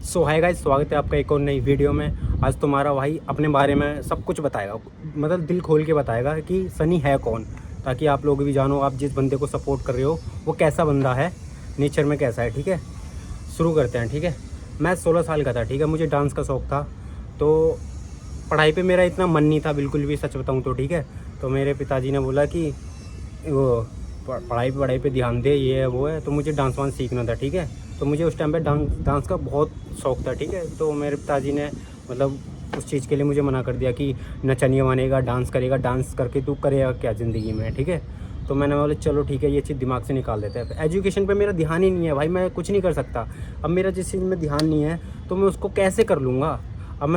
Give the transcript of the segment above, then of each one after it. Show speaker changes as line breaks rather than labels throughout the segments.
सो hi guys, स्वागत है आपका एक और नई वीडियो में। आज तुम्हारा भाई अपने बारे में सब कुछ बताएगा, मतलब दिल खोल के बताएगा कि सनी है कौन, ताकि आप लोग भी जानो आप जिस बंदे को सपोर्ट कर रहे हो वो कैसा बंदा है, नेचर में कैसा है। ठीक है, शुरू करते हैं। ठीक है, मैं 16 साल का था। ठीक है, मुझे डांस का शौक़ था, तो पढ़ाई पे मेरा इतना मन नहीं था बिल्कुल भी, सच बताऊँ तो। ठीक है, तो मेरे पिताजी ने बोला कि वो पढ़ाई पे ध्यान दे, ये है वो है, तो मुझे डांस वांस सीखना था। ठीक है, तो मुझे उस टाइम पे डांस का बहुत शौक़ था। ठीक है, तो मेरे पिताजी ने मतलब उस चीज़ के लिए मुझे मना कर दिया कि नचनिया बनेगा, डांस करेगा, डांस करके तू करेगा क्या ज़िंदगी में। ठीक है, तो मैंने बोला चलो ठीक है, ये चीज़ दिमाग से निकाल देते हैं। एजुकेशन पे मेरा ध्यान ही नहीं है भाई, मैं कुछ नहीं कर सकता। अब मेरा जिस चीज़ में ध्यान नहीं है तो मैं उसको कैसे कर लूँगा। अब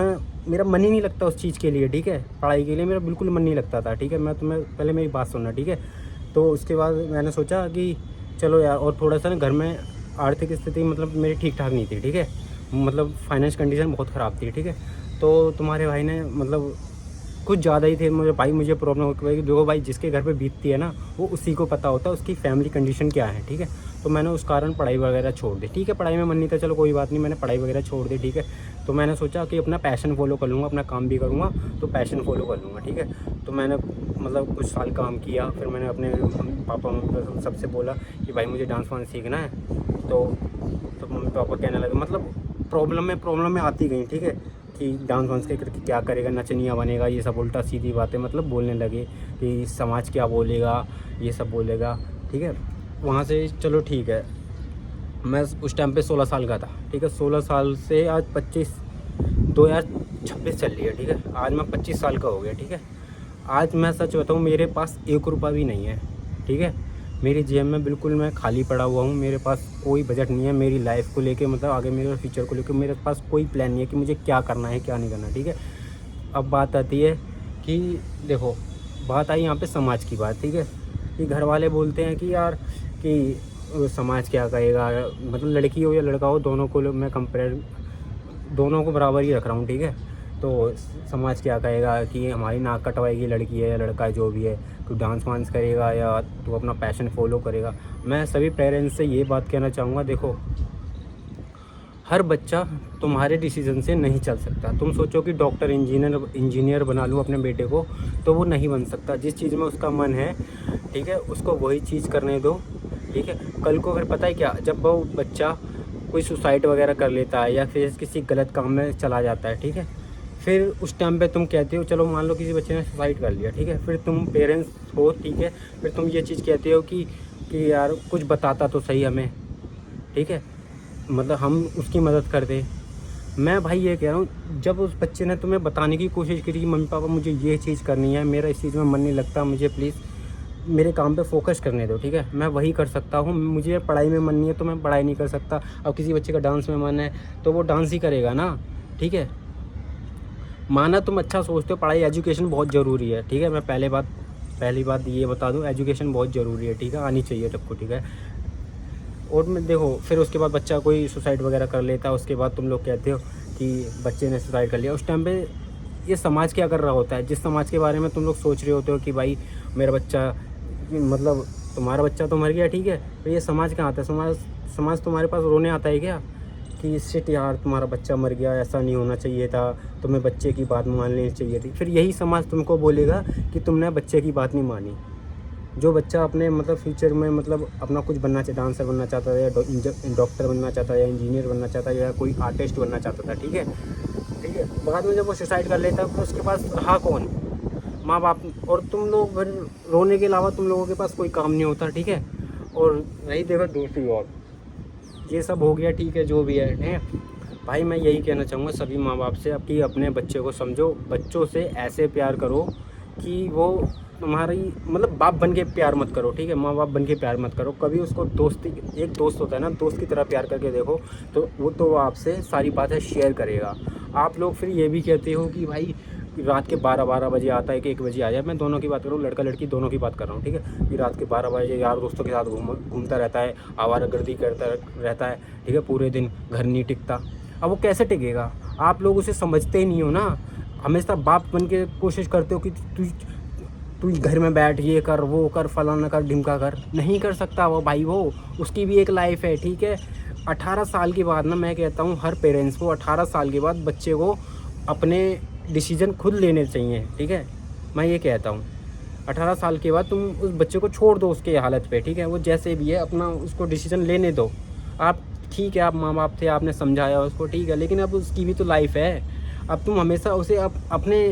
मेरा मन ही नहीं लगता उस चीज़ के लिए। ठीक है, पढ़ाई के लिए मेरा बिल्कुल मन नहीं लगता था। ठीक है, मैं तुम्हें पहले मेरी बात सुनना। ठीक है, तो उसके बाद मैंने सोचा कि चलो यार, और थोड़ा सा ना घर में आर्थिक स्थिति मतलब मेरी ठीक ठाक नहीं थी। ठीक है, मतलब फाइनेंस कंडीशन बहुत ख़राब थी। ठीक है, तो तुम्हारे भाई ने मतलब कुछ ज़्यादा ही थे मुझे भाई, मुझे प्रॉब्लम हो गई। देखो भाई, जिसके घर पे बीतती है ना वो उसी को पता होता है उसकी फैमिली कंडीशन क्या है। ठीक है, तो मैंने उस कारण पढ़ाई वगैरह छोड़ दी। ठीक है, पढ़ाई में मन नहीं था, चलो कोई बात नहीं, मैंने पढ़ाई वगैरह छोड़ दी। ठीक है, तो मैंने सोचा कि अपना पैशन फॉलो कर लूँगा, अपना काम भी करूँगा तो पैशन फॉलो कर लूँगा। ठीक है, तो मैंने मतलब कुछ साल काम किया, फिर मैंने अपने पापा मम्मी सबसे बोला कि भाई मुझे डांस वांस सीखना है। तो मम्मी पापा कहने लगे, मतलब प्रॉब्लम में आती गई। ठीक है, कि डांस वांस के करके क्या करेगा, नचनिया बनेगा, ये सब उल्टा सीधी बातें मतलब बोलने लगे कि समाज क्या बोलेगा, ये सब बोलेगा। ठीक है, वहाँ से चलो ठीक है, मैं उस टाइम पे 16 साल का था। ठीक है, 16 साल से आज 2026 चल रही है। ठीक है, आज मैं 25 साल का हो गया। ठीक है, आज मैं सच बताऊँ मेरे पास 1 रुपया भी नहीं है। ठीक है, मेरी जेब में बिल्कुल मैं खाली पड़ा हुआ हूँ, मेरे पास कोई बजट नहीं है मेरी लाइफ़ को लेके, मतलब आगे मेरे फ्यूचर को लेके मेरे पास कोई प्लान नहीं है कि मुझे क्या करना है क्या नहीं करना। ठीक है, अब बात आती है कि देखो, बात आई यहाँ पे समाज की बात। ठीक है, कि घर वाले बोलते हैं कि यार कि समाज क्या कहेगा, मतलब लड़की हो या लड़का हो दोनों को मैं दोनों को बराबर ही रख रहा हूँ। ठीक है, तो समाज क्या कहेगा कि हमारी नाक कटवाएगी, लड़की है या लड़का है जो भी है, तू डांस वांस करेगा या तू अपना पैशन फॉलो करेगा। मैं सभी पेरेंट्स से ये बात कहना चाहूँगा, देखो हर बच्चा तुम्हारे डिसीज़न से नहीं चल सकता। तुम सोचो कि डॉक्टर इंजीनियर बना लूँ अपने बेटे को, तो वो नहीं बन सकता। जिस चीज़ में उसका मन है, ठीक है, उसको वही चीज़ करने दो। ठीक है, कल को अगर पता है क्या, जब वो बच्चा कोई सुसाइड वगैरह कर लेता है या फिर किसी गलत काम में चला जाता है, ठीक है, फिर उस टाइम पे तुम कहते हो, चलो मान लो किसी बच्चे ने सुसाइड कर लिया, ठीक है, फिर तुम पेरेंट्स हो, ठीक है, फिर तुम ये चीज़ कहते हो कि यार कुछ बताता तो सही हमें। ठीक है, मतलब हम उसकी मदद कर दें। मैं भाई ये कह रहा हूँ, जब उस बच्चे ने तुम्हें बताने की कोशिश करी कि मम्मी पापा मुझे ये चीज़ करनी है, मेरा इस चीज़ में मन नहीं लगता, मुझे प्लीज़ मेरे काम पे फोकस करने दो। ठीक है, मैं वही कर सकता हूँ, मुझे पढ़ाई में मन नहीं है तो मैं पढ़ाई नहीं कर सकता। अब किसी बच्चे का डांस में मन है तो वो डांस ही करेगा ना। ठीक है, माना तुम अच्छा सोचते हो, पढ़ाई एजुकेशन बहुत ज़रूरी है। ठीक है, मैं पहली बात ये बता दूं, एजुकेशन बहुत ज़रूरी है। ठीक है, आनी चाहिए सबको। ठीक है, और मैं देखो फिर उसके बाद बच्चा कोई सुसाइड वगैरह कर लेता है, उसके बाद तुम लोग कहते हो कि बच्चे ने सुसाइड कर लिया। उस टाइम पे ये समाज क्या कर रहा होता है, जिस समाज के बारे में तुम लोग सोच रहे होते हो कि भाई मेरा बच्चा, मतलब तुम्हारा बच्चा तो मर गया, ठीक है, तो ये समाज कहाँ आता है? समाज तुम्हारे पास रोने आता है क्या कि शिट यार तुम्हारा बच्चा मर गया, ऐसा नहीं होना चाहिए था, तुम्हें बच्चे की बात मान लेनी चाहिए थी। फिर यही समाज तुमको बोलेगा कि तुमने बच्चे की बात नहीं मानी। जो बच्चा अपने मतलब फ्यूचर में मतलब अपना कुछ बनना चाहिए, डांसर बनना चाहता था या डॉक्टर बनना चाहता है या इंजीनियर बनना चाहता है या कोई आर्टिस्ट बनना चाहता था, ठीक है, ठीक है, बाद में जब वो सुसाइड कर लेता है तो उसके पास रहा कौन? माँ बाप। और तुम लोग फिर रोने के अलावा तुम लोगों के पास कोई काम नहीं होता। ठीक है, और नहीं देखो दूसरी ओर ये सब हो गया, ठीक है, जो भी है, ठीक है भाई। मैं यही कहना चाहूँगा सभी माँ बाप से, कि अपने बच्चे को समझो, बच्चों से ऐसे प्यार करो कि वो तुम्हारी मतलब बाप बन के प्यार मत करो। ठीक है, माँ बाप बन के प्यार मत करो कभी। उसको दोस्ती, एक दोस्त होता है ना, दोस्त की तरह प्यार करके देखो, तो वो आपसे सारी बातें शेयर करेगा। आप लोग फिर ये भी कहते हो कि भाई रात के 12 बजे आता है कि 1 बजे आ जाए। मैं दोनों की बात कर रहा हूँ, लड़का लड़की दोनों की बात कर रहा हूँ। ठीक है, कि रात के 12 बजे यार दोस्तों के साथ घूमता रहता है, आवारागर्दी करता रहता है। ठीक है, पूरे दिन घर नहीं टिकता। अब वो कैसे टिकेगा? आप लोग उसे समझते ही नहीं हो ना। हमेशा बाप बन के कोशिश करते हो कि तू घर में बैठ, ये कर वो कर, फलाना कर, ढिमका कर। नहीं कर सकता वो भाई, वो उसकी भी एक लाइफ है। ठीक है, 18 साल के बाद ना, मैं कहता हूँ हर पेरेंट्स को 18 साल के बाद बच्चे को अपने डिसीजन खुद लेने चाहिए, ठीक है। मैं ये कहता हूँ 18 साल के बाद तुम उस बच्चे को छोड़ दो उसके हालत पे, ठीक है। वो जैसे भी है अपना उसको डिसीजन लेने दो। आप ठीक है, आप माँ बाप थे, आपने समझाया उसको, ठीक है, लेकिन अब उसकी भी तो लाइफ है। अब तुम हमेशा उसे अपने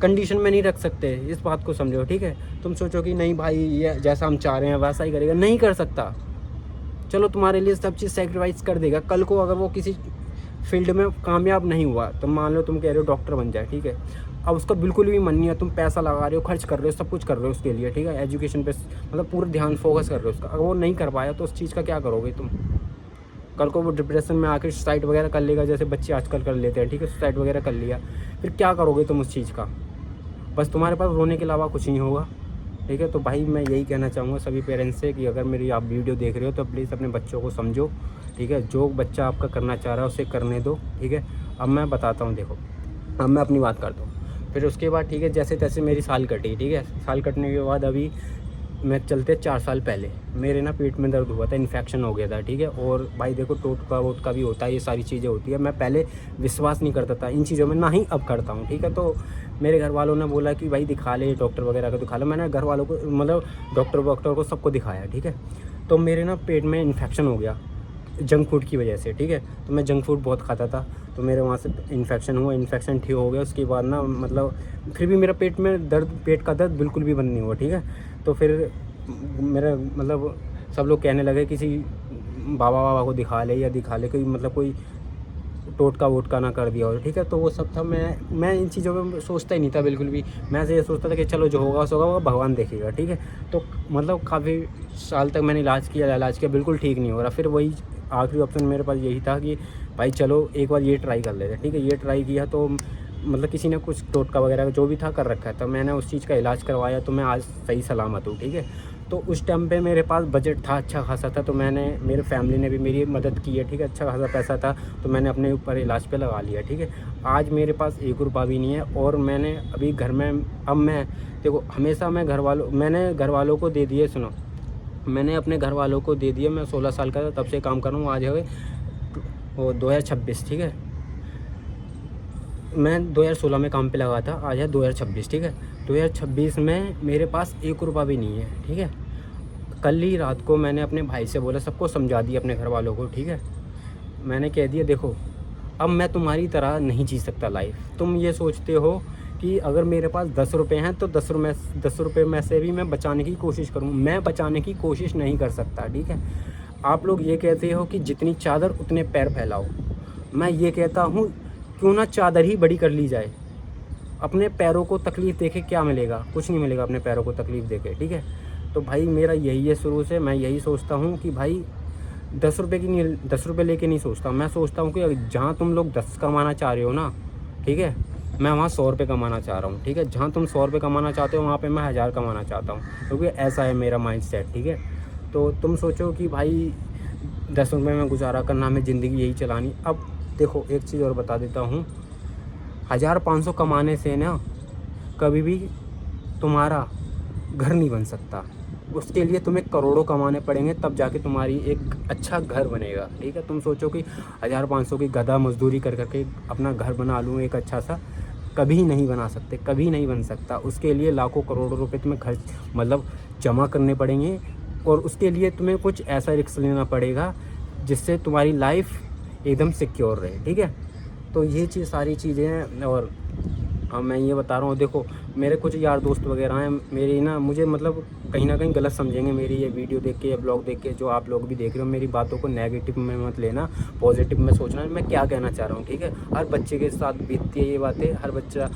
कंडीशन में नहीं रख सकते, इस बात को समझो, ठीक है। तुम सोचो कि नहीं भाई ये जैसा हम चाह रहे हैं वैसा ही करेगा, नहीं कर सकता। चलो तुम्हारे लिए सब चीज़ सेक्रीफाइस कर देगा, कल को अगर वो किसी फील्ड में कामयाब नहीं हुआ तो मान लो तुम कह रहे हो डॉक्टर बन जाए, ठीक है। अब उसका बिल्कुल भी मन नहीं है, तुम पैसा लगा रहे हो, खर्च कर रहे हो, सब कुछ कर रहे हो उसके लिए, ठीक है, एजुकेशन पे मतलब पूरा ध्यान फोकस कर रहे हो उसका। अगर वो नहीं कर पाया तो उस चीज़ का क्या करोगे तुम? कल को वो डिप्रेशन में आकर सुसाइड वगैरह कर लेगा, जैसे बच्चे आजकल कर लेते हैं, ठीक है, सुसाइड वगैरह कर लिया, फिर क्या करोगे तुम उस चीज़ का? बस तुम्हारे पास रोने के अलावा कुछ नहीं होगा, ठीक है। तो भाई मैं यही कहना चाहूँगा सभी पेरेंट्स से कि अगर मेरी आप वीडियो देख रहे हो तो प्लीज़ अपने बच्चों को समझो, ठीक है। जो बच्चा आपका करना चाह रहा है उसे करने दो, ठीक है। अब मैं बताता हूँ, देखो अब मैं अपनी बात करता हूँ। फिर उसके बाद ठीक है, जैसे तैसे मेरी साल कटी, ठीक है। साल कटने के बाद अभी मैं चलते 4 साल पहले मेरे ना पेट में दर्द हुआ था, इन्फेक्शन हो गया था, ठीक है। और भाई देखो टोटका वोटका भी होता है, ये सारी चीज़ें होती है। मैं पहले विश्वास नहीं करता था इन चीज़ों में, ना ही अब करता हूँ, ठीक है। तो मेरे घर वालों ने बोला कि भाई दिखा ले, डॉक्टर वगैरह को दिखा लो। मैंने घर वालों को मतलब डॉक्टर वॉक्टर को सबको दिखाया, ठीक है। तो मेरे ना पेट में इन्फेक्शन हो गया जंक फूड की वजह से, ठीक है। तो मैं जंक फूड बहुत खाता था, तो मेरे वहाँ से इन्फेक्शन हुआ, इन्फेक्शन ठीक हो गया। उसके बाद ना मतलब फिर भी मेरा पेट में दर्द, पेट का दर्द बिल्कुल भी बंद नहीं हुआ, ठीक है। तो फिर मेरा मतलब सब लोग कहने लगे किसी बाबा को दिखा ले या दिखा ले, कोई मतलब कोई टोटका वोटका ना कर दिया हो, ठीक है। तो वो सब था, मैं इन चीज़ों में सोचता ही नहीं था बिल्कुल भी। मैं ऐसे ये सोचता था कि चलो जो होगा सो होगा, वो भगवान देखेगा, ठीक है। तो मतलब काफ़ी साल तक मैंने इलाज किया, बिल्कुल ठीक नहीं हो रहा। फिर वही आखिरी ऑप्शन मेरे पास यही था कि भाई चलो एक बार ये ट्राई कर लेते, ठीक है। ये ट्राई किया तो मतलब किसी ने कुछ टोटका वगैरह जो भी था कर रखा था, मैंने उस चीज़ का इलाज करवाया, तो मैं आज सही सलामत हूँ, ठीक है। तो उस टाइम पे मेरे पास बजट था अच्छा खासा था, तो मैंने, मेरे फैमिली ने भी मेरी मदद की है, ठीक है। अच्छा खासा पैसा था तो मैंने अपने ऊपर इलाज पे लगा लिया, ठीक है। आज मेरे पास 1 रुपया भी नहीं है। और मैंने अभी घर में, अब मैं देखो हमेशा मैंने घर वालों को दे दिए, सुनो, मैंने अपने घर वालों को दे दिया। मैं 16 साल का था तब से काम कर रहा हूँ, आज है वो 2026, ठीक है। मैं 2016 में काम पे लगा था, आज है 2026, ठीक है। 2026 में मेरे पास 1 रुपया भी नहीं है, ठीक है। कल ही रात को मैंने अपने भाई से बोला, सबको समझा दिया अपने घर वालों को, ठीक है। मैंने कह दिया देखो अब मैं तुम्हारी तरह नहीं जी सकता लाइफ। तुम ये सोचते हो कि अगर मेरे पास 10 रुपये हैं तो 10 रुपये में से भी मैं बचाने की कोशिश करूँ, मैं बचाने की कोशिश नहीं कर सकता, ठीक है। आप लोग ये कहते हो कि जितनी चादर उतने पैर फैलाओ, मैं ये कहता हूँ क्यों ना चादर ही बड़ी कर ली जाए। अपने पैरों को तकलीफ़ देके क्या मिलेगा? कुछ नहीं मिलेगा अपने पैरों को तकलीफ़ देके, ठीक है। तो भाई मेरा यही है, शुरू से मैं यही सोचता हूँ कि भाई 10 रुपये की नहीं, 10 रुपये लेके नहीं सोचता। मैं सोचता हूँ कि जहाँ तुम लोग 10 कमाना चाह रहे हो ना, ठीक है, मैं वहाँ 100 रुपये कमाना चाह रहा हूँ, ठीक है। जहाँ तुम 100 रुपये कमाना चाहते हो वहाँ पे मैं 1000 कमाना चाहता हूँ, क्योंकि ऐसा है मेरा माइंड सेट, ठीक है। तो तुम सोचो कि भाई 10 रुपये में गुजारा करना, हमें ज़िंदगी यही चलानी। अब देखो एक चीज़ और बता देता हूँ, 1500 कमाने से ना कभी भी तुम्हारा घर नहीं बन सकता। उसके लिए तुम्हें करोड़ों कमाने पड़ेंगे, तब जाके तुम्हारी एक अच्छा घर बनेगा, ठीक है। तुम सोचो कि 1500 की गधा मजदूरी कर करके अपना घर बना लूँ एक अच्छा सा, कभी नहीं बना सकते, कभी नहीं बन सकता। उसके लिए लाखों करोड़ों रुपए तुम्हें खर्च मतलब जमा करने पड़ेंगे, और उसके लिए तुम्हें कुछ ऐसा रिस्क लेना पड़ेगा जिससे तुम्हारी लाइफ एकदम सिक्योर रहे, ठीक है। तो ये चीज़ सारी चीज़ें हैं। और हाँ मैं ये बता रहा हूँ, देखो मेरे कुछ यार दोस्त वगैरह हैं मेरी ना, मुझे मतलब कहीं ना कहीं गलत समझेंगे मेरी ये वीडियो देख के या ब्लॉग देख के, जो आप लोग भी देख रहे हो। मेरी बातों को नेगेटिव में मत लेना, पॉजिटिव में सोचना मैं क्या कहना चाह रहा हूँ, ठीक है। हर बच्चे के साथ बीतती है ये बातें, हर बच्चा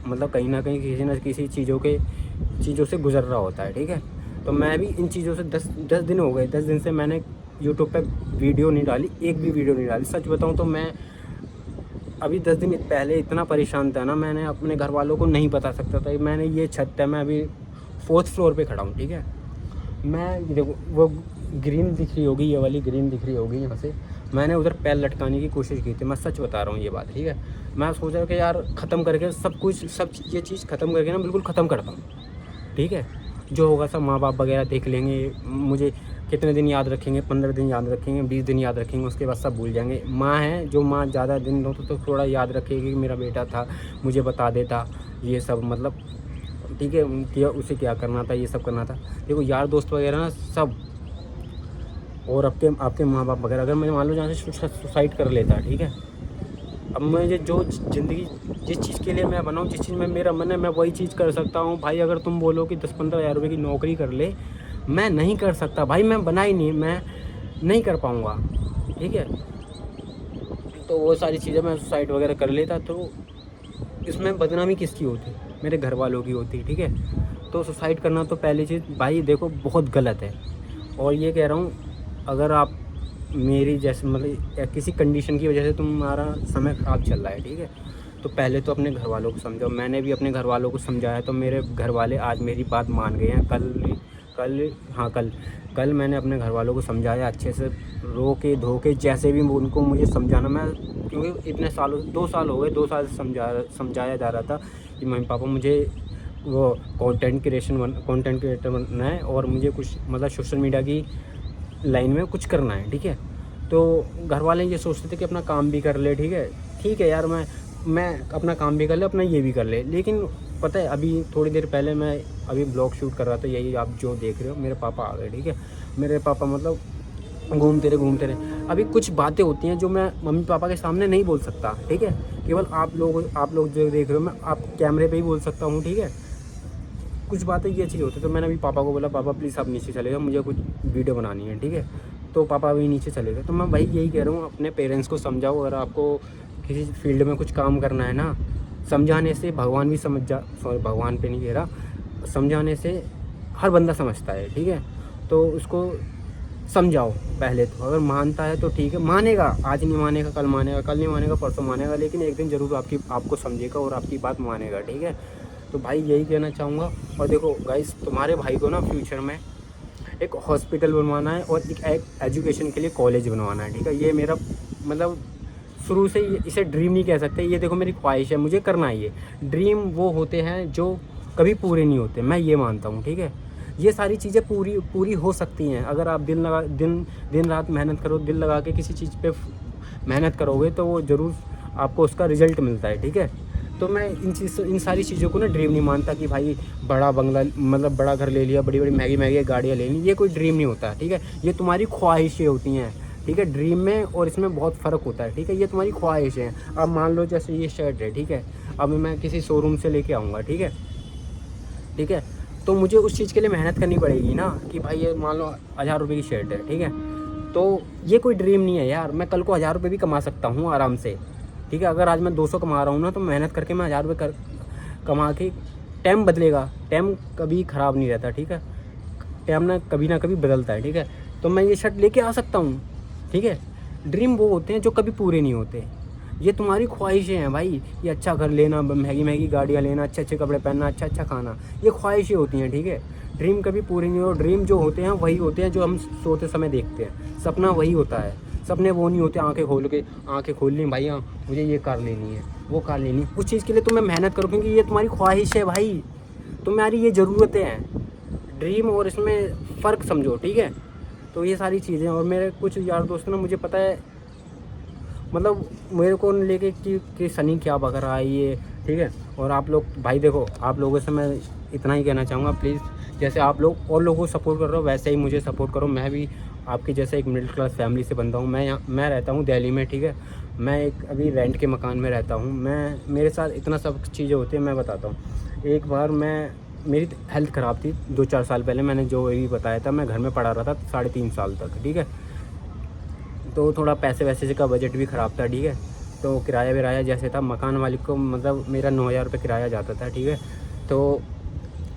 मतलब कहीं ना कहीं किसी न किसी चीज़ों से गुजर रहा होता है, ठीक है। तो मैं भी इन चीज़ों से 10 दिन हो गए, 10 दिन से मैंने यूट्यूब पर वीडियो नहीं डाली, एक भी वीडियो नहीं डाली। सच बताऊँ तो मैं अभी 10 दिन पहले इतना परेशान था ना, मैंने अपने घर वालों को नहीं बता सकता था। मैंने ये छत है, मैं अभी 4th फ्लोर पे खड़ा हूँ, ठीक है। मैं देखो वो ग्रीन दिख रही होगी, ये वाली ग्रीन दिख रही होगी यहाँ से, मैंने उधर पैर लटकाने की कोशिश की थी। मैं सच बता रहा हूँ ये बात, ठीक है। मैं सोच रहा कि यार ख़त्म करके सब कुछ, सब ये चीज़ ख़त्म करके ना बिल्कुल ख़त्म करता हूँ, ठीक है। जो होगा सब माँ बाप वगैरह देख लेंगे, मुझे कितने दिन याद रखेंगे, 15 दिन याद रखेंगे, 20 दिन याद रखेंगे, उसके बाद सब भूल जाएंगे। माँ है, जो माँ ज़्यादा दिन हो तो थोड़ा याद रखेगी कि मेरा बेटा था, मुझे बता देता ये सब, मतलब ठीक है, क्या उसे क्या करना था, ये सब करना था। देखो यार दोस्त वगैरह ना सब, और आपके माँ बाप वगैरह, अगर मैं मान लो जहाँ से सुसाइड कर लेता, ठीक है, अब मुझे जो ज़िंदगी, जिस चीज़ के लिए मैं बनाऊँ, जिस चीज़ में मेरा मन है, मैं वही चीज़ कर सकता हूँ भाई। अगर तुम बोलो कि 10-15 हज़ार रुपये की नौकरी कर ले, मैं नहीं कर सकता भाई, मैं बना ही नहीं, मैं नहीं कर पाऊँगा, ठीक है। तो वो सारी चीज़ें मैं सुसाइड वगैरह कर लेता, तो इसमें बदनामी किसकी होती, मेरे घर वालों की होती, ठीक है। तो सुसाइड करना तो पहली चीज़ भाई देखो बहुत गलत है। और ये कह रहा हूँ, अगर आप मेरी जैसे मतलब या किसी कंडीशन की वजह से तुम्हारा समय ख़राब चल रहा है, ठीक है, तो पहले तो अपने घर वालों को समझाओ। मैंने भी अपने घर वालों को समझाया, तो मेरे घर वाले आज मेरी बात मान गए हैं। कल मैंने अपने घर वालों को समझाया अच्छे से, रो के धो के, जैसे भी उनको मुझे समझाना, मैं क्योंकि इतने सालों 2 साल हो गए, 2 साल से समझाया जा रहा था कि मम्मी पापा मुझे वो कंटेंट क्रिएटर बनना है, और मुझे कुछ मतलब सोशल मीडिया की लाइन में कुछ करना है, ठीक है। तो घर वाले ये सोचते थे कि अपना काम भी कर ले, ठीक है यार, मैं अपना काम भी कर ले, अपना ये भी कर ले। लेकिन पता है अभी थोड़ी देर पहले मैं अभी ब्लॉग शूट कर रहा था, यही आप जो देख रहे हो, मेरे पापा आ गए, ठीक है। मेरे पापा मतलब घूमते रहे। अभी कुछ बातें होती हैं जो मैं मम्मी पापा के सामने नहीं बोल सकता, ठीक है। केवल आप लोग जो देख रहे हो, मैं आप कैमरे पे ही बोल सकता हूँ, ठीक है। कुछ बातें ये चीज़ होती है, तो मैंने अभी पापा को बोला, पापा प्लीज़ आप नीचे चले जाओ, मुझे कुछ वीडियो बनानी है, ठीक है। तो पापा अभी नीचे चले गए। तो मैं भाई यही कह रहा हूँ, अपने पेरेंट्स को समझाओ। अगर आपको किसी फील्ड में कुछ काम करना है ना, समझाने से भगवान भी भगवान पे नहीं कह रहा, समझाने से हर बंदा समझता है, ठीक है। तो उसको समझाओ पहले तो, अगर मानता है तो ठीक है, मानेगा, आज नहीं मानेगा, कल मानेगा, कल नहीं मानेगा, परसों मानेगा, लेकिन एक दिन ज़रूर आपको समझेगा और आपकी बात मानेगा, ठीक है। तो भाई यही कहना चाहूँगा। और देखो गाइस, तुम्हारे भाई को ना फ्यूचर में एक हॉस्पिटल बनवाना है और एक एजुकेशन के लिए कॉलेज बनवाना है, ठीक है। ये मेरा मतलब शुरू से इसे ड्रीम नहीं कह सकते, ये देखो मेरी ख्वाहिश है, मुझे करना है। ये ड्रीम वो होते हैं जो कभी पूरे नहीं होते, मैं ये मानता हूँ, ठीक है। ये सारी चीज़ें पूरी हो सकती हैं अगर आप दिन रात मेहनत करो, दिल लगा के किसी चीज़ पे मेहनत करोगे, तो वो ज़रूर आपको उसका रिजल्ट मिलता है, ठीक है। तो मैं इन सारी चीज़ों को ना ड्रीम नहीं मानता कि भाई बड़ा बंगला, मतलब बड़ा घर ले लिया, बड़ी महंगी गाड़ियाँ ले ली, ये कोई ड्रीम नहीं होता, ठीक है। ये तुम्हारी ख्वाहिशें होती हैं, ठीक है। ड्रीम में और इसमें बहुत फ़र्क होता है, ठीक है। ये तुम्हारी ख्वाहिशें हैं। अब मान लो जैसे ये शर्ट है, ठीक है, अब मैं किसी शोरूम से लेके आऊँगा, ठीक है, तो मुझे उस चीज़ के लिए मेहनत करनी पड़ेगी ना, कि भाई ये मान लो 1000 रुपये की शर्ट है, ठीक है। तो ये कोई ड्रीम नहीं है यार, मैं कल को 1000 रुपये भी कमा सकता हूँ आराम से, ठीक है। अगर आज मैं 200 कमा रहा हूँ ना, तो मेहनत करके मैं 1000 रुपये कमा के, टाइम बदलेगा, टाइम कभी ख़राब नहीं रहता, ठीक है। टाइम ना कभी बदलता है, ठीक है। तो मैं ये शर्ट लेके आ सकता हूँ, ठीक है। ड्रीम वो होते हैं जो कभी पूरे नहीं होते। ये तुम्हारी ख्वाहिशें हैं भाई, ये अच्छा घर लेना, महंगी गाड़ियाँ लेना, अच्छे कपड़े पहनना, अच्छा खाना, ये ख्वाहिशें होती हैं, ठीक है। ड्रीम कभी पूरे नहीं हो। ड्रीम जो होते हैं वही होते हैं जो हम सोते समय देखते हैं, सपना वही होता है। सपने वो नहीं होते आंखें खोल ली भाई, हाँ मुझे ये कार लेनी है, वो कार लेनी है। उस चीज़ के लिए तुम्हें मेहनत करो, क्योंकि ये तुम्हारी ख्वाहिश है भाई, तुम्हारी ये ज़रूरतें हैं। ड्रीम और इसमें फ़र्क समझो, ठीक है। तो ये सारी चीज़ें, और मेरे कुछ यार दोस्त ना, मुझे पता है मतलब मेरे को लेके कि सनी क्या बक रहा है ये, ठीक है। और आप लोग भाई देखो, आप लोगों से मैं इतना ही कहना चाहूँगा, प्लीज़ जैसे आप लोग और लोगों को सपोर्ट कर रहे हो, वैसे ही मुझे सपोर्ट करो। मैं भी आपकी जैसे एक मिडिल क्लास फैमिली से बनता हूँ। मैं रहता हूँ दिल्ली में, ठीक है। मैं एक अभी रेंट के मकान में रहता हूँ। मेरे साथ इतना सब चीज़ें होती हैं, मैं बताता हूँ। एक बार मेरी हेल्थ ख़राब थी 2-4 साल पहले, मैंने जो भी बताया था, मैं घर में पड़ा रहा था 3.5 साल तक, ठीक है। तो थोड़ा पैसे वैसे का बजट भी ख़राब था, ठीक है। तो किराया जैसे था, मकान मालिक को मतलब मेरा 9000 रुपये किराया जाता था, ठीक है। तो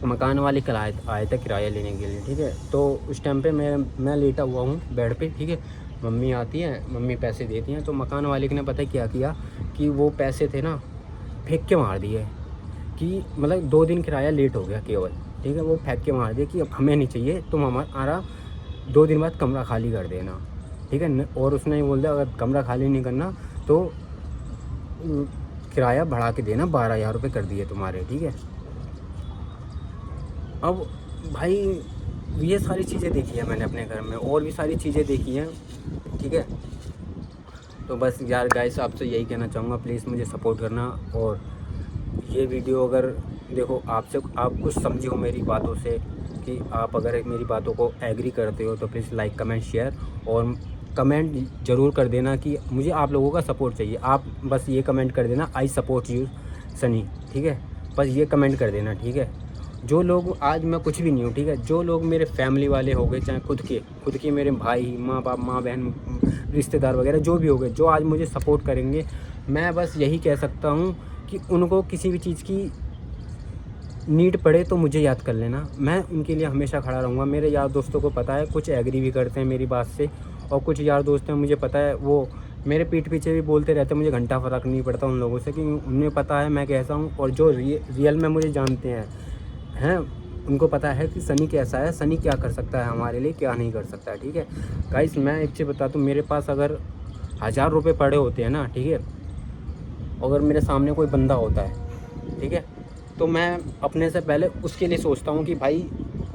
मकान वाले कल आए थे किराया लेने के लिए, ठीक है। तो उस टाइम पे मैं लेटा हुआ हूँ बेड पे, ठीक है। मम्मी आती हैं, मम्मी पैसे देती हैं। तो मकान मालिक ने पता क्या किया कि वो पैसे थे ना, फेंक के मार दिए, कि मतलब 2 दिन किराया लेट हो गया केवल, ठीक है। वो फेंक के मार दिया कि अब हमें नहीं चाहिए, तुम हमारा 2 दिन बाद कमरा खाली कर देना, ठीक है। और उसने ये बोल दिया, अगर कमरा खाली नहीं करना तो किराया बढ़ा के देना, 12,000 रुपये कर दिए तुम्हारे, ठीक है। अब भाई ये सारी चीज़ें देखी है मैंने अपने घर में, और भी सारी चीज़ें देखी हैं, ठीक है। तो बस यार गाइस आपसे यही कहना चाहूँगा, प्लीज़ मुझे सपोर्ट करना। और ये वीडियो अगर देखो आप कुछ समझे हो मेरी बातों से, कि आप अगर मेरी बातों को एग्री करते हो तो प्लीज़ लाइक कमेंट शेयर, और कमेंट ज़रूर कर देना कि मुझे आप लोगों का सपोर्ट चाहिए। आप बस ये कमेंट कर देना, आई सपोर्ट यू सनी, ठीक है। बस ये कमेंट कर देना, ठीक है। जो लोग, आज मैं कुछ भी नहीं हूँ, ठीक है, जो लोग मेरे फैमिली वाले हो गए, चाहे खुद के मेरे भाई, माँ बाप, माँ बहन, रिश्तेदार वगैरह जो भी हो गए, जो आज मुझे सपोर्ट करेंगे, मैं बस यही कह सकता हूँ कि उनको किसी भी चीज़ की नीड पड़े तो मुझे याद कर लेना, मैं उनके लिए हमेशा खड़ा रहूँगा। मेरे यार दोस्तों को पता है, कुछ एग्री भी करते हैं मेरी बात से, और कुछ यार दोस्त हैं मुझे पता है वो मेरे पीठ पीछे भी बोलते रहते हैं, मुझे घंटा फ़र्क नहीं पड़ता उन लोगों से, कि उन्हें पता है मैं कैसा हूँ। और जो रियल में मुझे जानते हैं उनको पता है कि सनी कैसा है, सनी क्या कर सकता है हमारे लिए, क्या नहीं कर सकता है, ठीक है। गाइस मैं एक चीज़ बता दूँ, मेरे पास अगर 1000 रुपये पड़े होते हैं ना, ठीक है, अगर मेरे सामने कोई बंदा होता है, ठीक है, तो मैं अपने से पहले उसके लिए सोचता हूँ कि भाई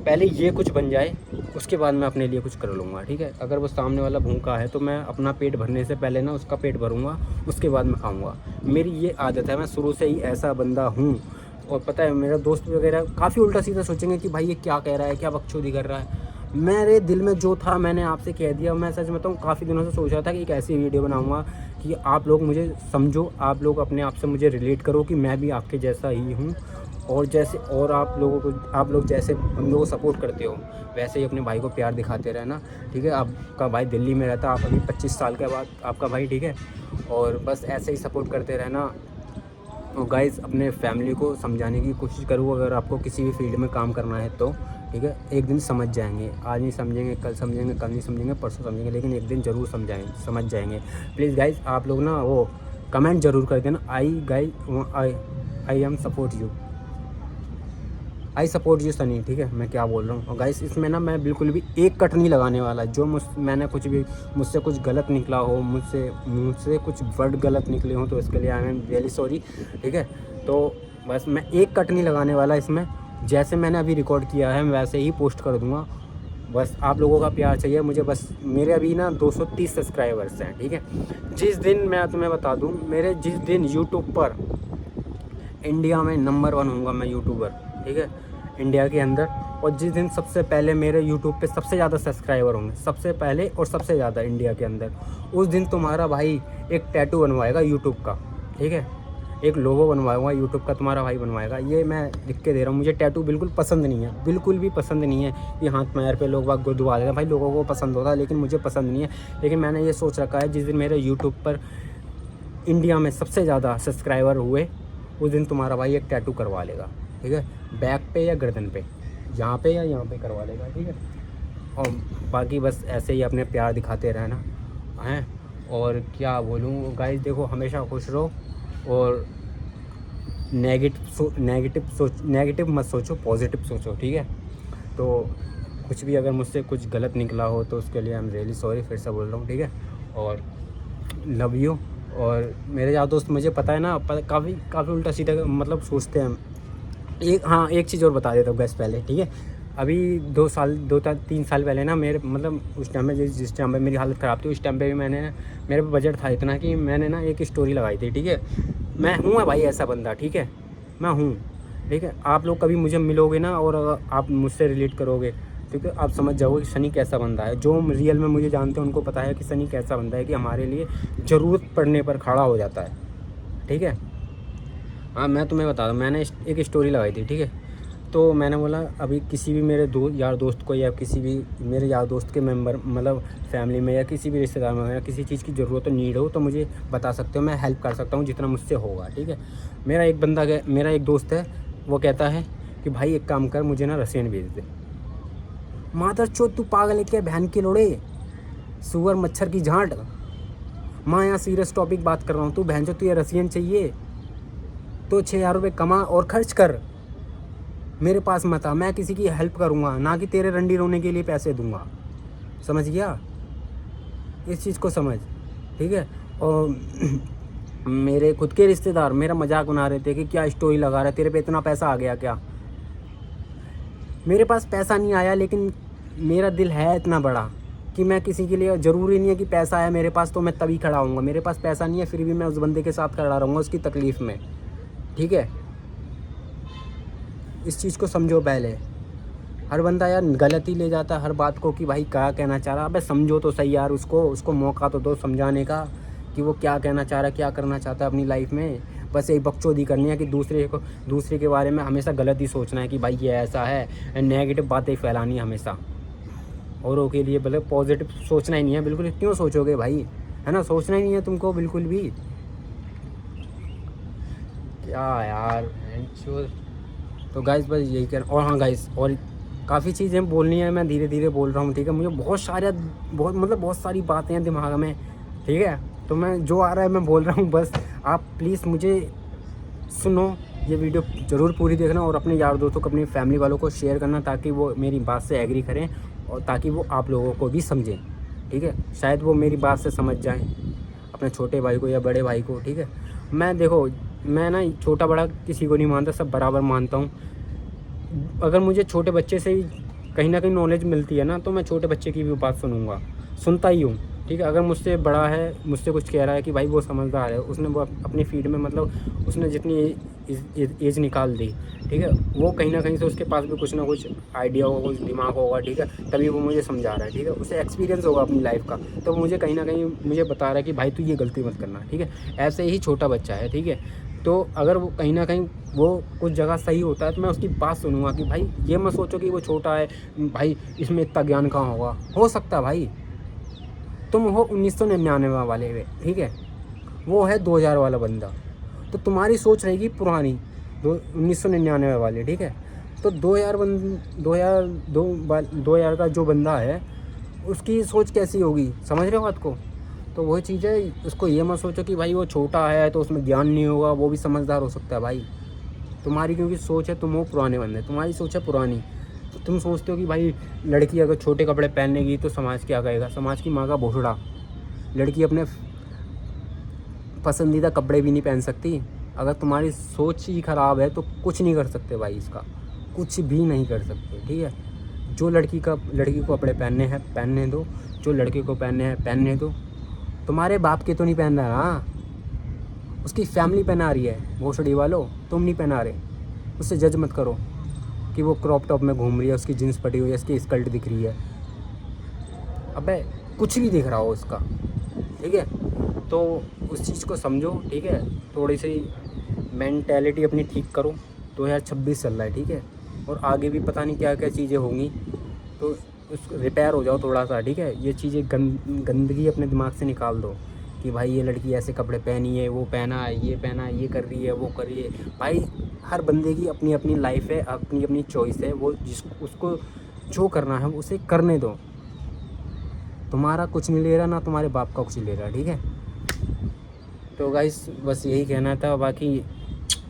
पहले ये कुछ बन जाए, उसके बाद मैं अपने लिए कुछ कर लूँगा, ठीक है। अगर वो सामने वाला भूखा है तो मैं अपना पेट भरने से पहले ना उसका पेट भरूँगा, उसके बाद मैं खाऊँगा। मेरी ये आदत है, मैं शुरू से ही ऐसा बंदा हूँ। और पता है मेरा दोस्त वगैरह काफ़ी उल्टा सीधा सोचेंगे कि भाई ये क्या कह रहा है, क्या बकचोदी कर रहा है। मेरे दिल में जो था मैंने आपसे कह दिया। मैं सच बताऊँ, काफ़ी दिनों से सोच रहा था कि एक ऐसी वीडियो बनाऊँगा कि आप लोग मुझे समझो, आप लोग अपने आप से मुझे रिलेट करो कि मैं भी आपके जैसा ही हूँ, और जैसे और आप लोग जैसे हम लोगों को सपोर्ट करते हो वैसे ही अपने भाई को प्यार दिखाते रहना, ठीक है। आपका भाई दिल्ली में रहता, आप अभी 25 साल के बाद आपका भाई, ठीक है। और बस ऐसे ही सपोर्ट करते रहना। और गाइस अपने फैमिली को समझाने की कोशिश करूँ, अगर आपको किसी भी फील्ड में काम करना है तो, ठीक है, एक दिन समझ जाएंगे। आज नहीं समझेंगे, कल समझेंगे, कल नहीं समझेंगे, परसों समझेंगे, लेकिन एक दिन ज़रूर समझ जाएंगे। प्लीज़ गाइस आप लोग ना वो कमेंट ज़रूर कर देना, I am support you, I support you Sunny, ठीक है। मैं क्या बोल रहा हूँ। और गाइस इसमें ना मैं बिल्कुल भी एक कट नहीं लगाने वाला। जो मैंने मुझसे कुछ गलत निकला हो, मुझसे कुछ वर्ड गलत निकले हों, तो इसके लिए आई एम रियली सॉरी, ठीक है। तो बस मैं एक कट नहीं लगाने वाला इसमें। जैसे मैंने अभी रिकॉर्ड किया है मैं वैसे ही पोस्ट कर दूँगा। बस आप लोगों का प्यार चाहिए मुझे। बस मेरे अभी ना 230 सब्सक्राइबर्स हैं, ठीक है। जिस दिन मैं तुम्हें बता दूँ, जिस दिन यूट्यूब पर इंडिया में नंबर 1 होऊंगा मैं यूट्यूबर, ठीक है, इंडिया के अंदर, और जिस दिन सबसे पहले मेरे यूट्यूब पे सबसे ज़्यादा सब्सक्राइबर होंगे, सबसे पहले और सबसे ज़्यादा इंडिया के अंदर, उस दिन तुम्हारा भाई एक टैटू बनवाएगा यूट्यूब का, ठीक है। एक लोगो बनवाऊंगा यूट्यूब का, तुम्हारा भाई बनवाएगा। ये मैं लिख के दे रहा हूँ। मुझे टैटू बिल्कुल पसंद नहीं है, बिल्कुल भी पसंद नहीं है। ये हाथ पैर पे लोग बाग गुदवा देते हैं, भाई लोगों को पसंद होता है लेकिन मुझे पसंद नहीं है। लेकिन मैंने ये सोच रखा है, जिस दिन मेरे यूट्यूब पर इंडिया में सबसे ज़्यादा सब्सक्राइबर हुए, उस दिन तुम्हारा भाई एक टैटू करवा लेगा, ठीक है। बैक पे या गर्दन पे, यहाँ पे या यहाँ पे करवा लेगा, ठीक है। और बाकी बस ऐसे ही अपने प्यार दिखाते रहना हैं। और क्या बोलूँ गाइस, देखो हमेशा खुश रहो, और नेगेटिव मत सोचो, पॉजिटिव सोचो, ठीक है। तो कुछ भी अगर मुझसे कुछ गलत निकला हो तो उसके लिए आई एम रियली सॉरी, फिर से बोल रहा हूँ, ठीक है। और लव यू। और मेरे यार दोस्त, मुझे पता है ना, काफ़ी उल्टा सीधा मतलब सोचते हैं। एक चीज़ और बता देता हूँ गैस पहले, ठीक है। अभी 3 साल पहले ना मेरे मतलब उस टाइम में जिस टाइम पे मेरी हालत ख़राब थी, उस टाइम पे भी मेरे बजट था इतना कि मैंने ना एक स्टोरी लगाई थी, ठीक है। मैं हूँ भाई ऐसा बंदा, ठीक है, मैं हूँ, ठीक है। आप लोग कभी मुझे मिलोगे ना और आप मुझसे रिलेट करोगे, ठीक है, आप समझ जाओगे कि सनी कैसा बंदा है। जो रियल में मुझे जानते हैं उनको पता है कि सनी कैसा बंदा है, कि हमारे लिए ज़रूरत पड़ने पर खड़ा हो जाता है, ठीक है। हाँ मैं तुम्हें बता दूँ, मैंने एक स्टोरी लगाई थी, ठीक है। तो मैंने बोला अभी किसी भी मेरे यार दोस्त को, या किसी भी मेरे यार दोस्त के मेंबर, मतलब फैमिली में या किसी भी रिश्तेदार में, या किसी चीज़ की ज़रूरत हो, नीड हो, तो मुझे बता सकते हो, मैं हेल्प कर सकता हूँ जितना मुझसे होगा, ठीक है। मेरा एक दोस्त है, वो कहता है कि भाई एक काम कर, मुझे ना रसियन भेज दे। मादर चोद, तू पागल है क्या, बहन के लोड़े, सुअर मच्छर की झांट। माँ यहाँ सीरियस टॉपिक बात कर रहा हूँ, तू बहन चोद, तुझे रसियन चाहिए तो 6000 रुपये कमा और खर्च कर, मेरे पास मत आ। मैं किसी की हेल्प करूँगा, ना कि तेरे रंडी रोने के लिए पैसे दूंगा, समझ गया, इस चीज़ को समझ, ठीक है। और मेरे खुद के रिश्तेदार मेरा मजाक बना रहे थे कि क्या स्टोरी लगा रहा है, तेरे पे इतना पैसा आ गया क्या। मेरे पास पैसा नहीं आया, लेकिन मेरा दिल है इतना बड़ा कि मैं किसी के लिए, ज़रूरी नहीं है कि पैसा है मेरे पास तो मैं तभी खड़ा होऊंगा, मेरे पास पैसा नहीं है फिर भी मैं उस बंदे के साथ खड़ा रहूँगा उसकी तकलीफ़ में, ठीक है। इस चीज़ को समझो पहले। हर बंदा यार गलत ही ले जाता है हर बात को कि भाई क्या कहना चाह रहा है। अबे समझो तो सही यार, उसको मौका तो दो समझाने का कि वो क्या कहना चाह रहा है, क्या करना चाहता है अपनी लाइफ में। बस यही बकचोदी करनी है कि दूसरे के बारे में हमेशा गलत ही सोचना है कि भाई ये ऐसा है, नेगेटिव बातें फैलानी है हमेशा, औरों के लिए मतलब पॉजिटिव सोचना ही नहीं है बिल्कुल। क्यों सोचोगे भाई, है ना, सोचना ही नहीं है तुमको बिल्कुल भी। क्या यार। तो गाइस बस यही कर। और हाँ गाइस, और काफ़ी चीज़ें बोलनी है, मैं धीरे धीरे बोल रहा हूँ, ठीक है। मुझे बहुत सारी बातें हैं दिमाग में, ठीक है। तो मैं जो आ रहा है मैं बोल रहा हूँ, बस आप प्लीज़ मुझे सुनो। ये वीडियो ज़रूर पूरी देखना और अपने यार दोस्तों को, अपनी फैमिली वालों को शेयर करना ताकि वो मेरी बात से एग्री करें और ताकि वो आप लोगों को भी समझें, ठीक है। शायद वो मेरी बात से समझ जाएं, अपने छोटे भाई को या बड़े भाई को, ठीक है। मैं देखो, मैं ना छोटा बड़ा किसी को नहीं मानता, सब बराबर मानता हूँ। अगर मुझे छोटे बच्चे से ही कहीं ना कहीं नॉलेज मिलती है ना, तो मैं छोटे बच्चे की भी बात सुनता ही हूँ, ठीक है। अगर मुझसे बड़ा है, मुझसे कुछ कह रहा है कि भाई वो समझदार है, उसने वो अपनी फील्ड में मतलब उसने जितनी एज निकाल दी, ठीक है, वो कहीं ना कहीं से उसके पास भी कुछ ना कुछ आइडिया होगा, कुछ दिमाग होगा, ठीक है, तभी वो मुझे समझा रहा है, ठीक है। उसे एक्सपीरियंस होगा अपनी लाइफ का, तो मुझे कहीं ना कहीं मुझे बता रहा है कि भाई तू ये गलती मत करना, ठीक है। ऐसे ही छोटा बच्चा है, ठीक है। तो अगर वो कहीं ना कहीं वो कुछ जगह सही होता है तो मैं उसकी बात सुनूंगा कि भाई ये मत सोचो कि वो छोटा है, भाई इसमें इतना ज्ञान कहाँ होगा, हो सकता है भाई तुम हो 1999 वाले वे, ठीक है, वो है 2000 वाला बंदा, तो तुम्हारी सोच रहेगी पुरानी 1999 वाले, ठीक है। तो 2000 का जो बंदा है उसकी सोच कैसी होगी, समझ रहे हो बात को। तो वही चीज़ है, उसको ये मत सोचो कि भाई वो छोटा है तो उसमें ज्ञान नहीं होगा, वो भी समझदार हो सकता है भाई। तुम्हारी क्योंकि सोच है, तुम हो पुराने बंदे, तुम्हारी सोच है पुरानी। तो तुम सोचते हो कि भाई लड़की अगर छोटे कपड़े पहनेगी तो समाज क्या कहेगा, समाज की माँ का भोसड़ा। लड़की अपने पसंदीदा कपड़े भी नहीं पहन सकती। अगर तुम्हारी सोच ही ख़राब है तो कुछ नहीं कर सकते भाई, इसका कुछ भी नहीं कर सकते, ठीक है। जो लड़की को कपड़े पहनने हैं पहनने दो, जो लड़के को पहनने हैं पहनने दो। तुम्हारे बाप के तो नहीं पहन रहा ना, उसकी फैमिली पहना रही है, भोसड़ी वालों, तुम नहीं पहना रहे। उससे जज मत करो कि वो क्रॉप टॉप में घूम रही है, उसकी जीन्स पड़ी हुई है, उसकी स्कर्ट दिख रही है। अबे कुछ भी दिख रहा हो उसका, ठीक है। तो उस चीज़ को समझो, ठीक है। थोड़ी सी मेंटेलिटी अपनी ठीक करो। 2026 चल रहा है, ठीक है, और आगे भी पता नहीं क्या क्या चीज़ें होंगी, तो उसको रिपेयर हो जाओ थोड़ा सा, ठीक है। ये चीज़ें गंदगी अपने दिमाग से निकाल दो कि भाई ये लड़की ऐसे कपड़े पहनी है, वो पहना है, ये पहना है, ये कर रही है, वो कर रही है। भाई हर बंदे की अपनी अपनी लाइफ है, अपनी अपनी चॉइस है, वो उसको जो करना है उसे करने दो। तुम्हारा कुछ नहीं ले रहा ना, तुम्हारे बाप का कुछ ले रहा, ठीक है। तो गाइस बस यही कहना था, बाकी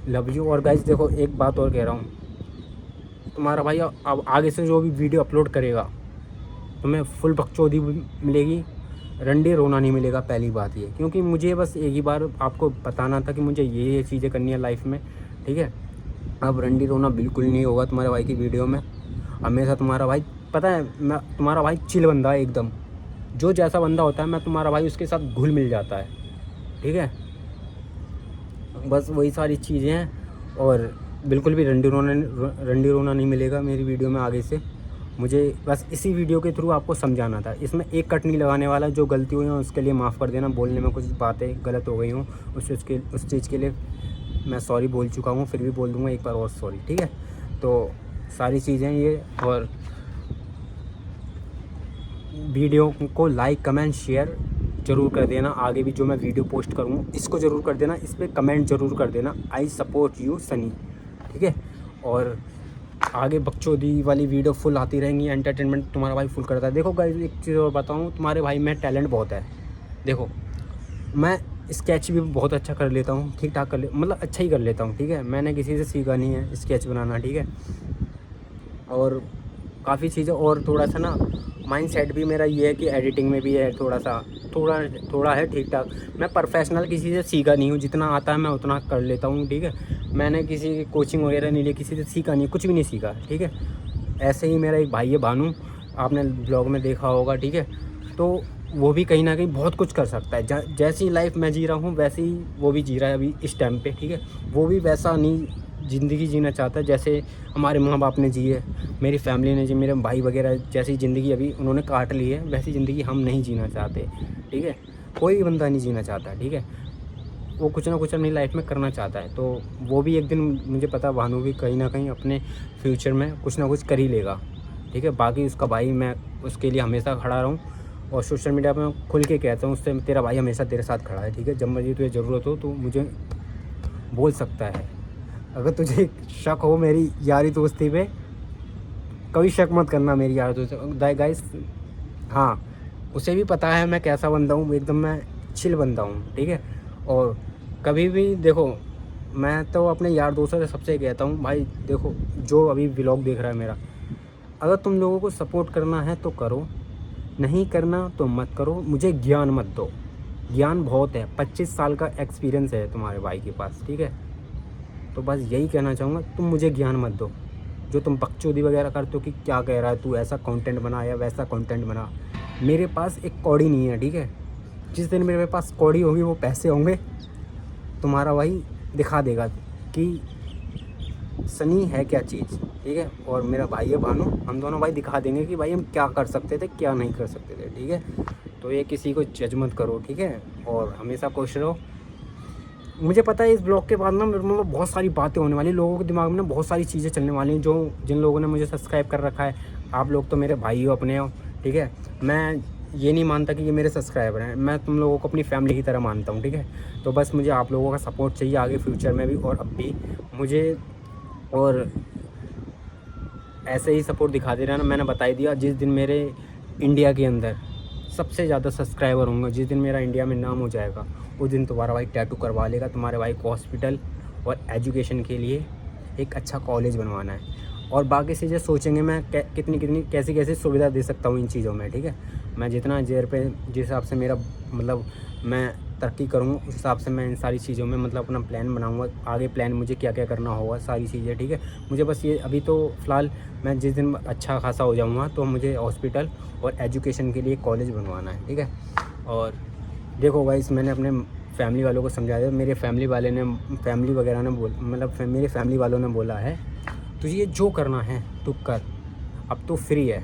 लव यू। और गाइस देखो एक बात और कह रहा हूँ, तुम्हारा भाई अब आगे से जो भी वीडियो अपलोड करेगा तुम्हें फुल बकचोदी मिलेगी, रंडी रोना नहीं मिलेगा, पहली बात ये। क्योंकि मुझे बस एक ही बार आपको बताना था कि मुझे ये चीज़ें करनी है लाइफ में, ठीक है। अब रंडी रोना बिल्कुल नहीं होगा तुम्हारे भाई की वीडियो में। हमेशा तुम्हारा भाई, पता है मैं तुम्हारा भाई चिल बंदा है एकदम, जो जैसा बंदा होता है मैं तुम्हारा भाई उसके साथ घुल मिल जाता है, ठीक है। बस वही सारी चीज़ें हैं, और बिल्कुल भी रंडी रोना नहीं मिलेगा मेरी वीडियो में आगे से। मुझे बस इसी वीडियो के थ्रू आपको समझाना था, इसमें एक कट नहीं लगाने वाला। जो गलती हुई है उसके लिए माफ़ कर देना, बोलने में कुछ बातें गलत हो गई हूँ उस चीज़ के लिए मैं सॉरी बोल चुका हूँ, फिर भी बोल दूँगा एक बार और सॉरी, ठीक है। तो सारी चीज़ें ये, और वीडियो को लाइक कमेंट शेयर ज़रूर कर देना। आगे भी जो मैं वीडियो पोस्ट करूँ इसको ज़रूर कर देना, इस पर कमेंट ज़रूर कर देना, आई सपोर्ट यू सनी, ठीक है। और आगे बकचोदी वाली वीडियो फुल आती रहेंगी, एंटरटेनमेंट तुम्हारा भाई फुल करता है। देखो गाइस एक चीज़ और बताऊँ, तुम्हारे भाई में टैलेंट बहुत है। देखो मैं स्केच भी बहुत अच्छा कर लेता हूँ, ठीक ठाक मतलब अच्छा ही कर लेता हूँ, ठीक है। मैंने किसी से सीखा नहीं है स्केच बनाना, ठीक है। और काफ़ी चीज़ें, और थोड़ा सा ना माइंड सेट भी मेरा ये है कि एडिटिंग में भी है थोड़ा है ठीक ठाक। मैं प्रोफेशनल किसी से सीखा नहीं हूँ, जितना आता है मैं उतना कर लेता हूँ, ठीक है। मैंने किसी की कोचिंग वगैरह नहीं ली, किसी से सीखा नहीं, कुछ भी नहीं सीखा, ठीक है। ऐसे ही मेरा एक भाई है भानु, आपने ब्लॉग में देखा होगा, ठीक है। तो वो भी कहीं ना कहीं बहुत कुछ कर सकता है। जैसी लाइफ मैं जी रहा हूँ वैसे ही वो भी जी रहा है अभी इस टाइम पे, ठीक है। वो भी वैसा नहीं ज़िंदगी जीना चाहता है जैसे हमारे माँ बाप ने जी है, मेरी फैमिली ने जी, मेरे भाई वगैरह जैसी ज़िंदगी अभी उन्होंने काट ली है, वैसी ज़िंदगी हम नहीं जीना चाहते, ठीक है। कोई भी बंदा नहीं जीना चाहता, ठीक है। वो कुछ ना कुछ अपनी लाइफ में करना चाहता है, तो वो भी एक दिन, मुझे पता है भानु भी कहीं ना कहीं अपने फ्यूचर में कुछ ना कुछ कर ही लेगा, ठीक है। बाकी उसका भाई, मैं उसके लिए हमेशा खड़ा रहूँ और सोशल मीडिया पे मैं खुल के कहता हूँ उससे, तेरा भाई हमेशा तेरे साथ खड़ा है, ठीक है। जब मर्जी तुझे ज़रूरत हो तो मुझे बोल सकता है। अगर तुझे शक हो मेरी यारी दोस्ती पे, कभी शक मत करना मेरी यारी दोस्ती गाइस। हाँ, उसे भी पता है मैं कैसा बंदा हूँ, एकदम मैं चिल बंदा हूँ, ठीक है। और कभी भी देखो, मैं तो अपने यार दोस्तों से सबसे कहता हूँ, भाई देखो जो अभी व्लॉग देख रहा है मेरा, अगर तुम लोगों को सपोर्ट करना है तो करो, नहीं करना तो मत करो, मुझे ज्ञान मत दो। ज्ञान बहुत है, 25 साल का एक्सपीरियंस है तुम्हारे भाई के पास, ठीक है। तो बस यही कहना चाहूँगा, तुम मुझे ज्ञान मत दो। जो तुम बकचोदी वगैरह करते हो कि क्या कह रहा है तू, ऐसा कंटेंट बना या वैसा कंटेंट बना, मेरे पास एक कौड़ी नहीं है, ठीक है। जिस दिन मेरे पास कौड़ी होगी, वो पैसे होंगे, तुम्हारा भाई दिखा देगा कि सनी है क्या चीज़, ठीक है। और मेरा भाई है भानु, हम दोनों भाई दिखा देंगे कि भाई हम क्या कर सकते थे, क्या नहीं कर सकते थे, ठीक है। तो ये किसी को जज मत करो, ठीक है। और हमेशा खुश रहो। मुझे पता है इस ब्लॉग के बाद ना मेरे मतलब बहुत सारी बातें होने वाली, लोगों के दिमाग में ना बहुत सारी चीज़ें चलने वाली हैं। जो जिन लोगों ने मुझे सब्सक्राइब कर रखा है, आप लोग तो मेरे भाई हो, अपने हो, ठीक है। मैं ये नहीं मानता कि ये मेरे सब्सक्राइबर हैं, मैं तुम लोगों को अपनी फैमिली की तरह मानता हूँ, ठीक है। तो बस मुझे आप लोगों का सपोर्ट चाहिए आगे फ्यूचर में भी और अब भी मुझे, और ऐसे ही सपोर्ट दिखाते रहना। मैंने बता ही दिया, जिस दिन मेरे इंडिया के अंदर सबसे ज़्यादा सब्सक्राइबर होंगे, जिस दिन मेरा इंडिया में नाम हो जाएगा, उस दिन तुम्हारा भाई टैटू करवा लेगा। तुम्हारे भाई को हॉस्पिटल और एजुकेशन के लिए एक अच्छा कॉलेज बनवाना है, और बाकी चीज़ें सोचेंगे मैं कितनी कितनी कैसी कैसी सुविधा दे सकता हूँ इन चीज़ों में, ठीक है। मैं जितना जेर पे जिस हिसाब से मेरा मतलब मैं तरक्की करूँगा, उस हिसाब से मैं इन सारी चीज़ों में मतलब अपना प्लान बनाऊँगा, आगे प्लान मुझे क्या क्या करना होगा, सारी चीज़ें, ठीक है। मुझे बस ये अभी तो फ़िलहाल, मैं जिस दिन अच्छा खासा हो जाऊँगा तो मुझे हॉस्पिटल और एजुकेशन के लिए कॉलेज बनवाना है, ठीक है। और देखो गाइस, मैंने अपने फैमिली वालों को समझा दिया, मेरे फैमिली वाले ने, फैमिली वगैरह ने मेरे फैमिली वालों ने बोला है तुझे ये जो करना है तू कर, अब तो फ्री है,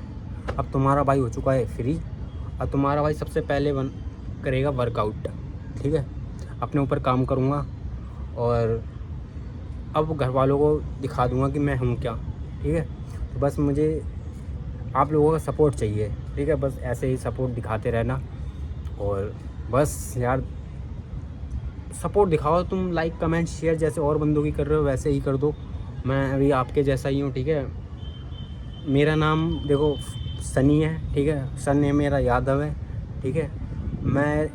अब तुम्हारा भाई हो चुका है फ्री, अब तुम्हारा भाई सबसे पहले करेगा वर्कआउट, ठीक है। अपने ऊपर काम करूँगा और अब घर वालों को दिखा दूँगा कि मैं हूँ क्या, ठीक है। तो बस मुझे आप लोगों का सपोर्ट चाहिए, ठीक है। बस ऐसे ही सपोर्ट दिखाते रहना, और बस यार सपोर्ट दिखाओ तुम, लाइक कमेंट शेयर जैसे और बंदों की कर रहे हो वैसे ही कर दो। मैं अभी आपके जैसा ही हूँ, ठीक है। मेरा नाम देखो सनी है, ठीक है। सरनेम मेरा यादव है, ठीक है। मैं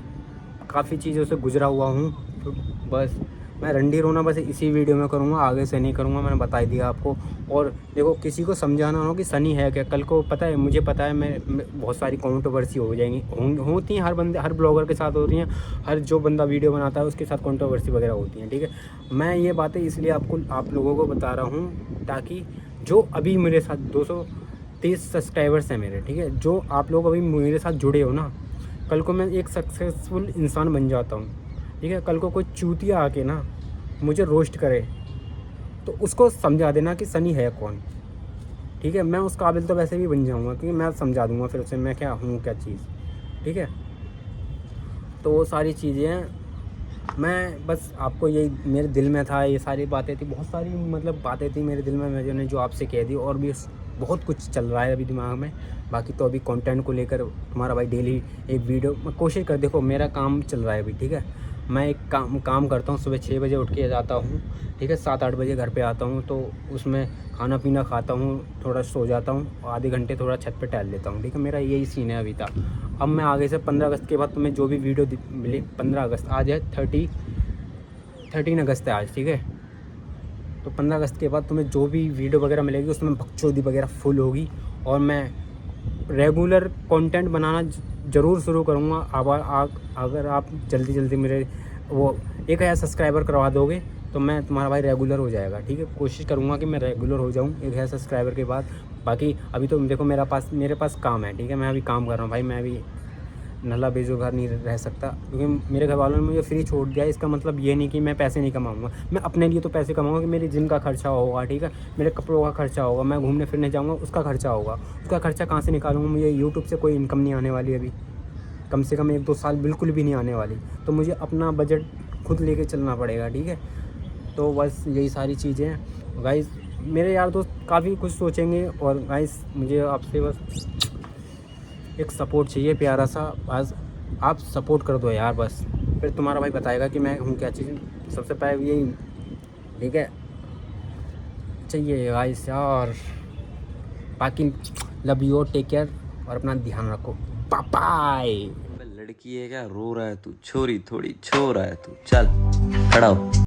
काफ़ी चीज़ों से गुजरा हुआ हूँ, तो बस मैं रंडी रोना बस इसी वीडियो में करूँगा, आगे से नहीं करूँगा, मैंने बता ही दिया आपको। और देखो किसी को समझाना हो कि सनी है क्या, कल को पता है, मुझे पता है मैं बहुत सारी कंट्रोवर्सी हो जाएंगी, होती हैं, हर बंदे, हर ब्लॉगर के साथ होती हैं, हर जो बंदा वीडियो बनाता है उसके साथ कंट्रोवर्सी वगैरह होती हैं, ठीक है। मैं ये बातें इसलिए आप लोगों को बता रहा हूँ ताकि जो अभी मेरे साथ 230 सब्सक्राइबर्स हैं मेरे, ठीक है, जो आप लोग अभी मेरे साथ जुड़े हो ना, कल को मैं एक सक्सेसफुल इंसान बन जाता हूँ, ठीक है। कल को कोई चूतिया आके ना मुझे रोस्ट करे तो उसको समझा देना कि सनी है कौन, ठीक है। मैं उस काबिल तो वैसे भी बन जाऊँगा, क्योंकि मैं समझा दूँगा फिर उसे मैं क्या हूँ, क्या चीज़, ठीक है। तो वो सारी चीज़ें मैं बस आपको यही मेरे दिल में था, ये सारी बातें थी, बहुत सारी मतलब बातें थी मेरे दिल में, मैंने जो आपसे कह दी। और भी बहुत कुछ चल रहा है अभी दिमाग में, बाकी तो अभी कंटेंट को लेकर तुम्हारा भाई डेली एक वीडियो मैं कोशिश कर, देखो मेरा काम चल रहा है अभी, ठीक है। मैं एक काम करता हूँ, सुबह 6 बजे उठ के जाता हूँ, ठीक है। 7-8 बजे घर पे आता हूँ, तो उसमें खाना पीना खाता हूँ, थोड़ा सो जाता हूँ, आधे घंटे थोड़ा छत पे टहल लेता हूँ, ठीक है। मेरा यही सीन है अभी तक। अब मैं आगे से 15 अगस्त के बाद तुम्हें जो भी वीडियो मिले, 15 अगस्त आज है, 13 अगस्त है आज, ठीक है। तो 15 अगस्त के बाद तुम्हें जो भी वीडियो वगैरह मिलेगी उसमें बकचोदी वगैरह फुल होगी, और मैं रेगुलर कंटेंट बनाना ज़रूर शुरू करूँगा। अगर आप जल्दी मेरे वो 1000 सब्सक्राइबर करवा दोगे तो मैं तुम्हारा भाई रेगुलर हो जाएगा, ठीक है। कोशिश करूँगा कि मैं रेगुलर हो जाऊँ 1000 सब्सक्राइबर के बाद। बाकी अभी तो देखो मेरे पास काम है, ठीक है, मैं अभी काम कर रहा हूँ भाई, मैं अभी नल्ला बेरोजगार नहीं रह सकता, क्योंकि मेरे घर वालों ने मुझे फ्री छोड़ दिया। इसका मतलब ये नहीं कि मैं पैसे नहीं कमाऊंगा, मैं अपने लिए तो पैसे कमाऊंगा कि मेरे जिम का खर्चा होगा, ठीक है, मेरे कपड़ों का खर्चा होगा, मैं घूमने फिरने जाऊंगा उसका खर्चा होगा। उसका खर्चा कहाँ से निकालूंगा? मुझे यूट्यूब से कोई इनकम नहीं आने वाली अभी, कम से कम 1-2 साल बिल्कुल भी नहीं आने वाली। तो मुझे अपना बजट खुद लेके चलना पड़ेगा, ठीक है। तो बस यही सारी चीज़ें हैं गाइस। मेरे यार दोस्त काफ़ी कुछ सोचेंगे, और गाइस मुझे आपसे बस एक सपोर्ट चाहिए प्यारा सा, बस आप सपोर्ट कर दो यार, बस फिर तुम्हारा भाई बताएगा कि मैं हूँ क्या चीज़। सबसे पहले यही, ठीक है, चाहिए गाइस यार। बाकी लव यू, टेक केयर, और अपना ध्यान रखो, बाय।
लड़की है क्या, रो रहा है तू? छोरी थोड़ी छोरा है तू, चल खड़ा हो।